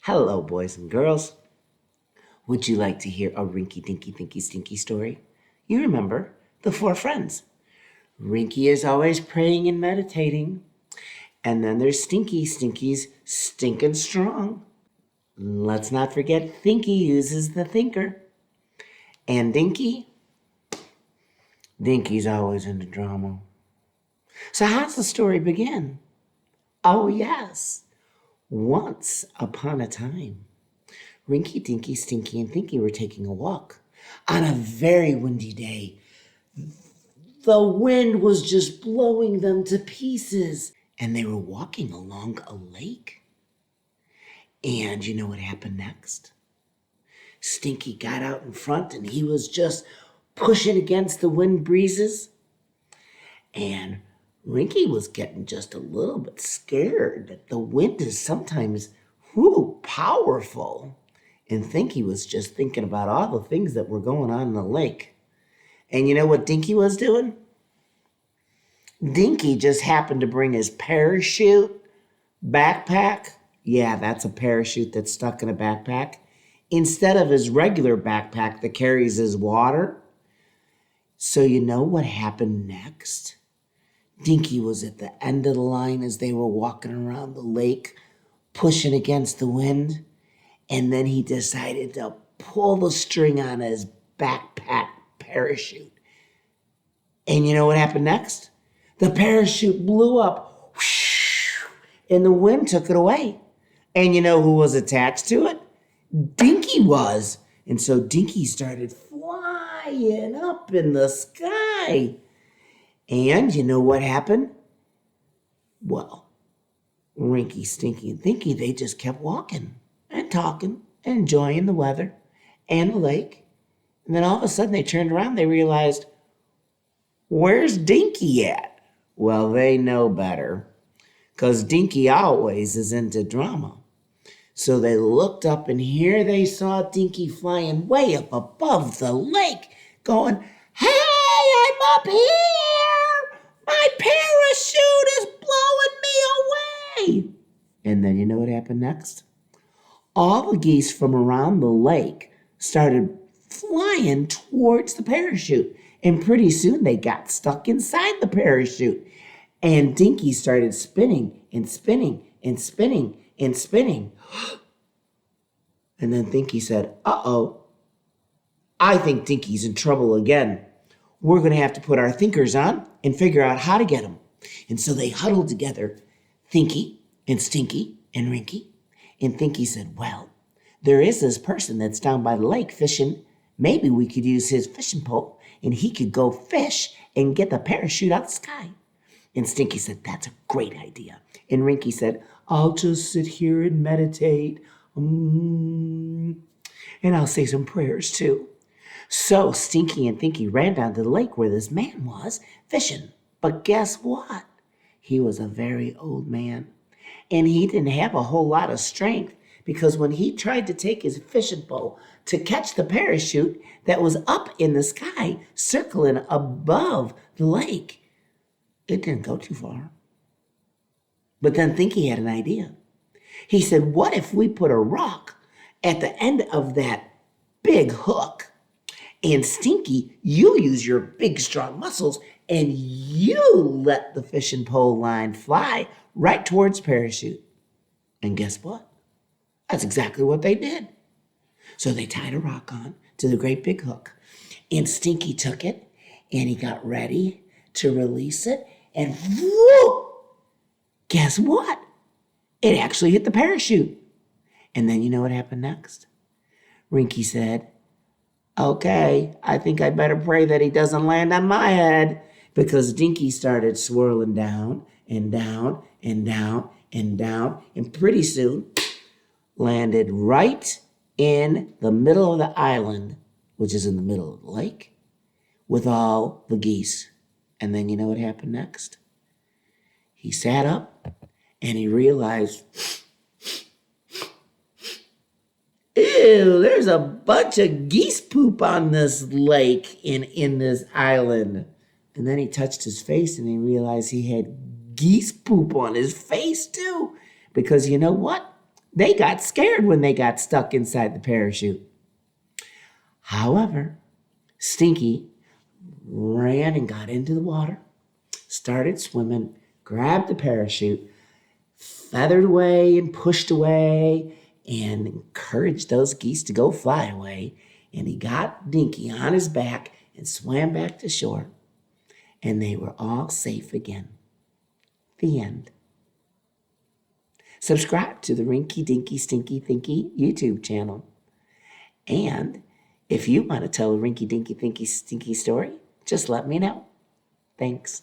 Hello, boys and girls. Would you like to hear a Rinky Dinky Thinky Stinky story? You remember the four friends. Rinky is always praying and meditating. And then there's Stinky. Stinky's stinking strong. Let's not forget Thinky uses the thinker. And Dinky? Dinky's always into drama. So how's the story begin? Oh, yes. Once upon a time, Rinky, Dinky, Stinky, and Thinky were taking a walk on a very windy day. The wind was just blowing them to pieces, and they were walking along a lake. And you know what happened next? Stinky got out in front, and he was just pushing against the wind breezes. And Rinky was getting just a little bit scared. The wind is sometimes powerful. And Thinky was just thinking about all the things that were going on in the lake. And you know what Dinky was doing? Dinky just happened to bring his parachute backpack. Yeah, that's a parachute that's stuck in a backpack. Instead of his regular backpack that carries his water. So you know what happened next? Dinky was at the end of the line as they were walking around the lake, pushing against the wind. And then he decided to pull the string on his backpack parachute. And you know what happened next? The parachute blew up, whoosh, and the wind took it away. And you know who was attached to it? Dinky was. And so Dinky started flying up in the sky. And you know what happened? Well, Rinky, Stinky, and Thinky, they just kept walking and talking and enjoying the weather and the lake. And then all of a sudden they turned around, they realized, where's Dinky at? Well, they know better, because Dinky always is into drama. So they looked up, and here they saw Dinky flying way up above the lake, going, "Hey, I'm up here! My parachute is blowing me away!" And then you know what happened next? All the geese from around the lake started flying towards the parachute. And pretty soon they got stuck inside the parachute. And Dinky started spinning and spinning and spinning and spinning. And then Thinky said, uh-oh, I think Dinky's in trouble again. We're going to have to put our thinkers on and figure out how to get him. And so they huddled together, Thinky and Stinky and Rinky. And Thinky said, well, there is this person that's down by the lake fishing. Maybe we could use his fishing pole and he could go fish and get the parachute out of the sky. And Stinky said, that's a great idea. And Rinky said, I'll just sit here and meditate. And I'll say some prayers too. So Stinky and Thinky ran down to the lake where this man was fishing. But guess what? He was a very old man. And he didn't have a whole lot of strength, because when he tried to take his fishing pole to catch the parachute that was up in the sky, circling above the lake, it didn't go too far. But then Thinky had an idea. He said, what if we put a rock at the end of that big hook? And Stinky, you use your big strong muscles and you let the fishing pole line fly right towards parachute. And guess what? That's exactly what they did. So they tied a rock on to the great big hook. And Stinky took it and he got ready to release it. And whoop! Guess what? It actually hit the parachute. And then you know what happened next? Rinky said, okay, I think I better pray that he doesn't land on my head, because Dinky started swirling down and down and down and down, and pretty soon landed right in the middle of the island, which is in the middle of the lake, with all the geese. And then you know what happened next? He sat up and he realized, ew, there's a bunch of geese poop on this lake in this island. And then he touched his face and he realized he had geese poop on his face too. Because you know what? They got scared when they got stuck inside the parachute. However, Stinky ran and got into the water, started swimming, grabbed the parachute, feathered away and pushed away, and encouraged those geese to go fly away. And he got Dinky on his back and swam back to shore. And they were all safe again. The end. Subscribe to the Rinky, Dinky, Stinky, Thinky YouTube channel. And if you want to tell a Rinky, Dinky, Thinky, Stinky story, just let me know. Thanks.